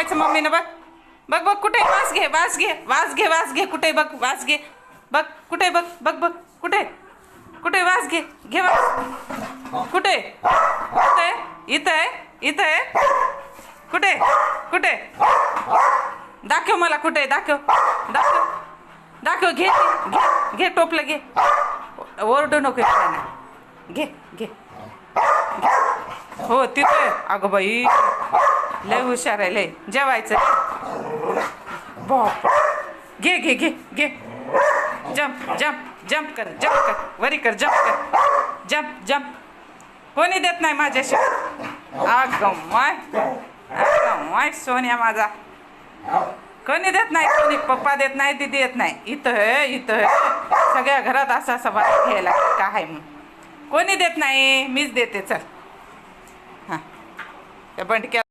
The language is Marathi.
जेवायचं मम्मीनं बघ बघ बघ कुठे वास घे वास घे वास घे वास घे कुठे बघ वास घे बघ कुठे बघ बघ बघ कुठे कुठे वास घे घे वास कुठे कुठे इथं आहे इथं आहे कुठे कुठे दाखव मला कुठे दाखव दाखव दाखव घे घे घे टोपलं घे ओरडू नको घे घे हो तिथे अगं बाई लय हुशार आहे लय जेवायचं बाप घे घे घे घे जम्प जम्प जम्प कर वरी कर जम्प जम्प कोणी देत नाही माझ्याशी अगं माय सोन्या माझा कोणी देत नाही कोणी पप्पा देत नाही दीदी देत नाही इथं सगळ्या घरात असा सवाल घ्यायला काय म्हणून कोणी देत नाही मीच देते चल हां त्या बंडक्या